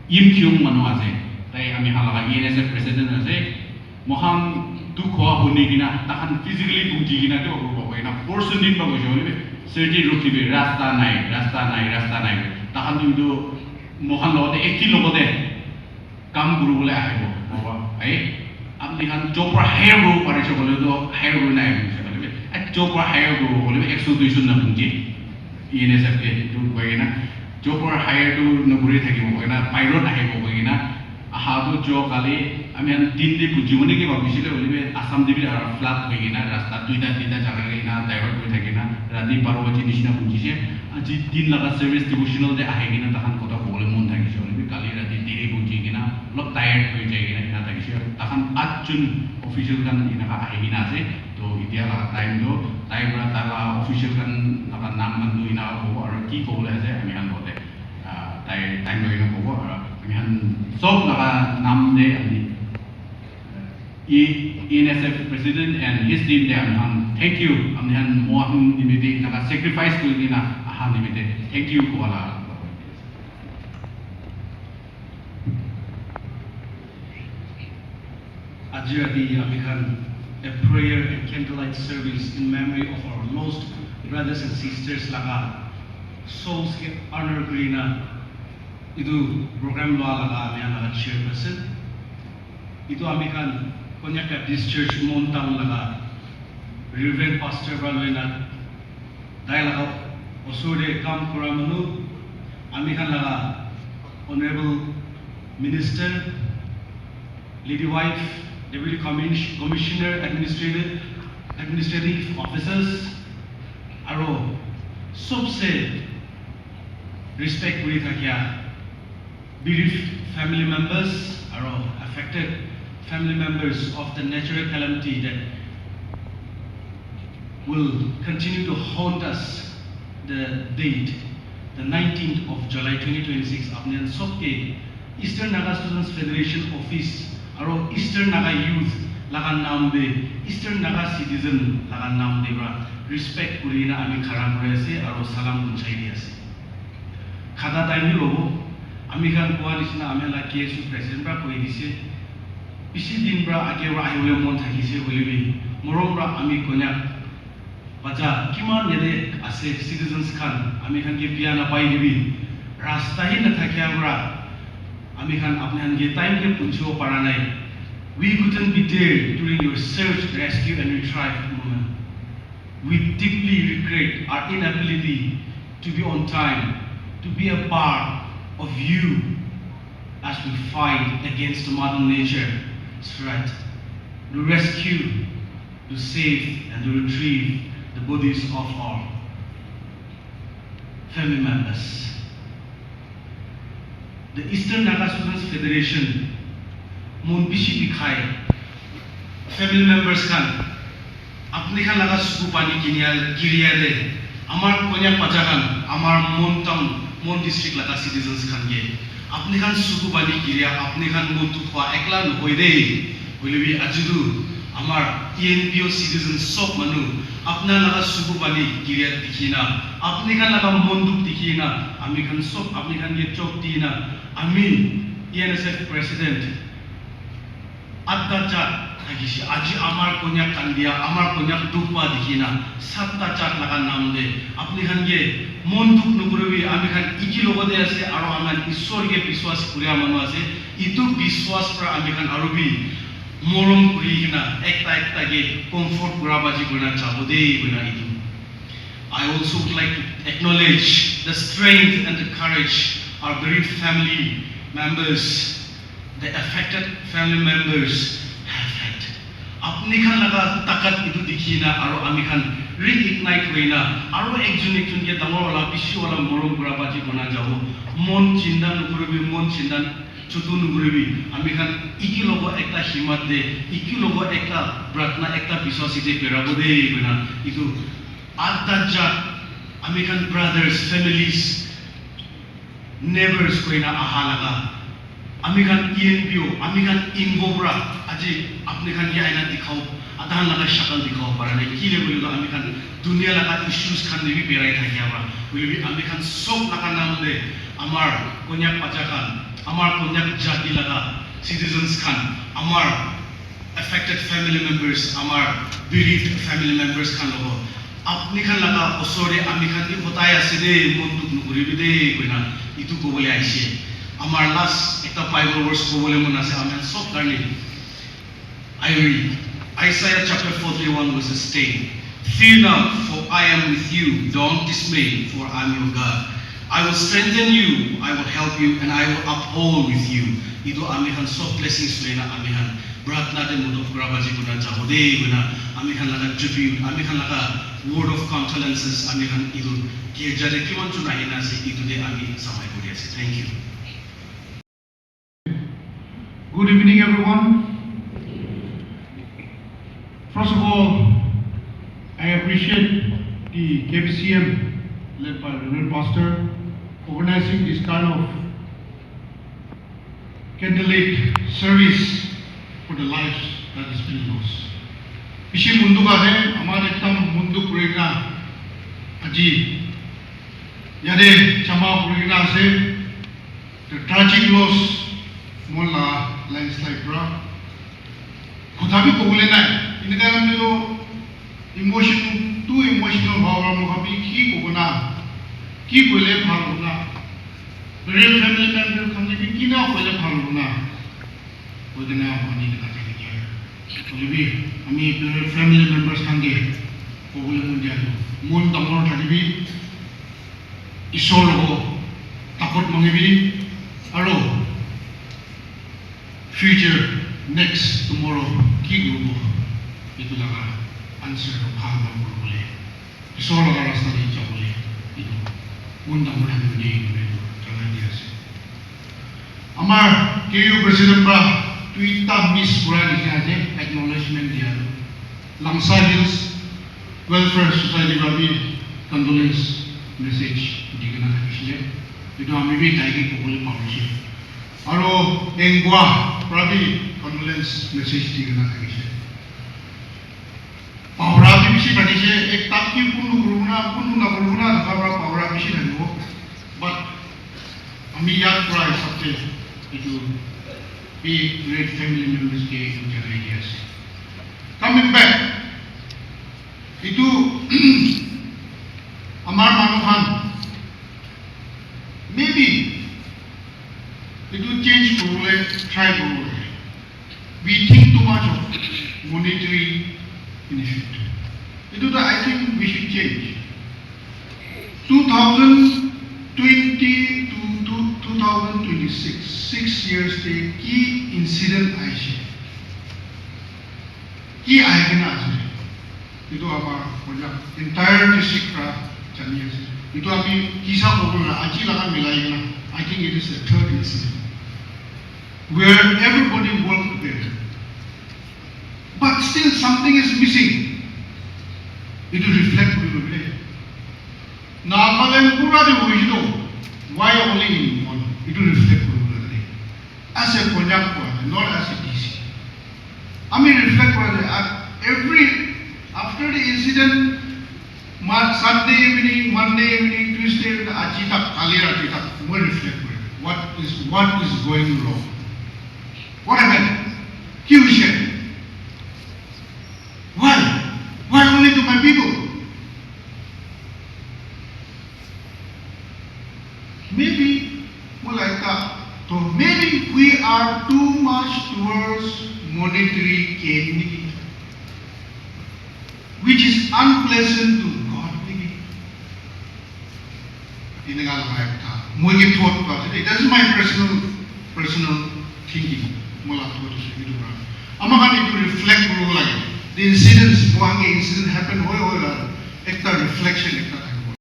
im kyung manu ase tai ami halaga ENSF president ase moham dukho honi gina tahan physically buji gina to obo na portion din ba gojole serti rukhibe rasta nai tahan du mohan lote ekki logote kam guru bole aibo baba ai apni han jopra hair guru pare chole do hair guru nai chole ek jopra hair guru bole 100 200 na bunji ENSF ke du koina jopra hair du noguri thakibo koina pilot ahibo koina ahadu jo kali আমি তিনটি বুঝিবনি কি ভাবিছিলে বলিবে আসাম দেবী আর flat হয়ে গিনা রাস্তা দুইটা জায়গা গিনা driver করে থাকে না রাতি 12 বাজে নিচিনা বুঝিছে আজি 3 লাখ সার্ভিস ডিভিশনাল দে আহে গিনা তখন কথা বলে মন থাকিছে বলিবে কালি রাতি দেরি বুঝি গিনা অলপ টায়ার্ড হয়ে যায় গিনা না থাকিছে তখন 8 জন অফিশিয়াল গান ইনা আহে গিনা আছে তো ইতিয়া লাগা টাইম দো টাইমরা তারা অফিশিয়াল গান লাগা নাম মান দুইনা হবো আর কি কবলে আছে আমি হান বতে তাই টাইম দইনা হবো আর আমি হান সব লাগা নাম দে আমি ENSF president and his team there thank you amhan moham nimite naka sacrifice kulina aha nimite thank you koala ajirati amikhan a prayer and candlelight service in memory of our lost brothers and sisters laga souls ke honor kulina idu program lo laga ami chairperson itu amikhan Konyak Baptist Church Montang laga Reverend Pastor Braloina Dai laga Osure Kam Kuramanu Amikhan laga Honorable Minister Lady Wife Deputy Commissioner Administrative Officers Aro Subse Respect Kuri Thakia bereaved family members Aro affected family members of the natural calamity that will continue to haunt us the date, the 19th of July 2026. Apne sobke Eastern Naga Students Federation Office, aro Eastern Naga Youth lagan naam de, Eastern Naga Citizen lagan naam de bra respect kurina ami khara kore ase aro salam punchai di ase. Khada time lobo ami khan koa nisna amela KSU president bra koi dise isi din bra age ra ayo mon thakise bolibi morom bra ami konya baja kiman yede ase citizens khan ami khan ge piana pai dibi rasta hi na thakya bra ami khan apne han ge time ke puncho para nai we couldn't be there during your search rescue and retrieve movement we deeply regret our inability to be on time to be a part of you as we fight against Mother Nature threat to rescue, to save and to retrieve the bodies of our family members. The Eastern Naga Students Federation mon bishi dikhai family members khan apni khan laga suku pani kiriya de amar konya pajakan amar mon district laga citizens khan ge apni khan suku bani kiriya apni khan montu khwa ekla নহoi dei bolibi ajudu amar ENPO citizens sob manu apna laga suku bani kiriya dikhina apni khan laga monduk dikhina ami khan sob apni khan ge chok dina ami ENSF president adda chat থাকিছে আজি আমার কন্যা কান্দিয়া আমার কন্যা দুপা দেখিনা সাতটা চাট লাগা নাম দে আপনি খান গে মন দুখ নকরবি আমি খান ইকি লগতে আছে আর আমার ঈশ্বরকে বিশ্বাস করিয়া মানুষ আছে ইটো বিশ্বাস পৰা আমি খান আরবি মরম করি কিনা একটা গে কমফর্ট করা বাজি করিনা চাবো দেই বনা ইটো I also would like to acknowledge the strength and the courage our bereaved family members, the affected family members have had. Apni khan laga takat itu dikhina aro ami khan reignite hoina aro ekjon ke damor wala bishu wala morom kora baji bana jabo mon chinta nukuribi mon chinta chutu nukuribi ami khan iki logo ekta himat de iki logo ekta pratna ekta biswasite perabo de bana itu adda ami khan brothers families neighbors koina aha laga আমি খান ENPO আমি খান ইনভোবরা আজি আপনি খান কি আইনা দিখাও আধান লাগা শাকল দিখাও পারা নাই কি লে বলিলো আমি খান দুনিয়া লাগা ইস্যুস খান নিবি বেরাই থাকি আমরা বলিবি আমি খান সব লাগা নাম দে আমার কন্যা পাচা খান amar konyak jati laga citizens khan amar affected family members amar bereaved family members khan logo apni khan laga osore ami khan ki hotai ase de mon duk nuguri de koina itu ko bole aise amar last ekta bible verse ko bole mon ase amen sob karni I read Isaiah chapter 41 verses 10. Fear not, for I am with you. Don't dismay, for I am your God. I will strengthen you, I will help you, and I will uphold with you. Ito amihan soft blessings lena amihan. Brat natin mo of grabaji ko na jahode ko na amihan laga tribute, amihan laga word of condolences, amihan ito. Kaya jare kiman chunahin na si ito de ami samay ko diya. Thank you. Good evening, everyone. First of all, I appreciate the KBCM led by Reverend Pastor organizing this kind of candlelit service for the lives that has been lost. Bishi mundu ka hai, amar ektam mundu purigna aji. Yade chama purigna ase the tragic loss mola landslide bra. Kuthabi kogule nai. In the emotion, too emotional, power, Mohabi, keep Ogona, keep William Haluna. The real family member comes to be enough William Haluna. With the now money to get here. Olivi, I mean, the family members can get William Mundial, Moon Tamor Tadibi, Isolo, Takot Mangibi, Aro, future, next, tomorrow, Kigu. Itu laga answer ko bahag mo boleh. Isolo laga rasta di jauh boleh. Itu undang undang ini itu jangan dia sih. Amar KU President pra Twitter miss pura di sini acknowledgement dia. Langsa Hills Welfare Society babi condolence message di kena kisah. Itu kami bi taiki boleh publish. Aro Engwa prabi condolence message di kena kisah. Power bisi bani je ek taki punu na kuruna dhara power bisi nano but ami yad pura sabte itu be great family members ke jagai dia se coming back itu amar manuhan maybe itu change kurule try kurule we think too much of monetary initiative. Itu I think we should change. 2020 to 2026, 6 years the key incident aise. Key aigena ase. Itu apa? Pojak entire district ka chani ase. Itu ami kisa bogula aji laga milai na. I think it is the third incident where everybody worked together. But still something is missing. It will reflect on the day. Nagaland pura de original. Why only in one? It will reflect on the day. As a Konyak, not as a DC. I mean reflect on the after the incident, Sunday evening, Monday evening, Tuesday evening, Ajita, Kalira Ajita, will reflect on it. What is going wrong? What happened? Huge. Why only to my people? Maybe so maybe we are too much towards monetary gain, which is unpleasant to God. Maybe. That's my personal thinking. Amakan itu reflect dulu lagi. The incident happened, ekta reflection, ekta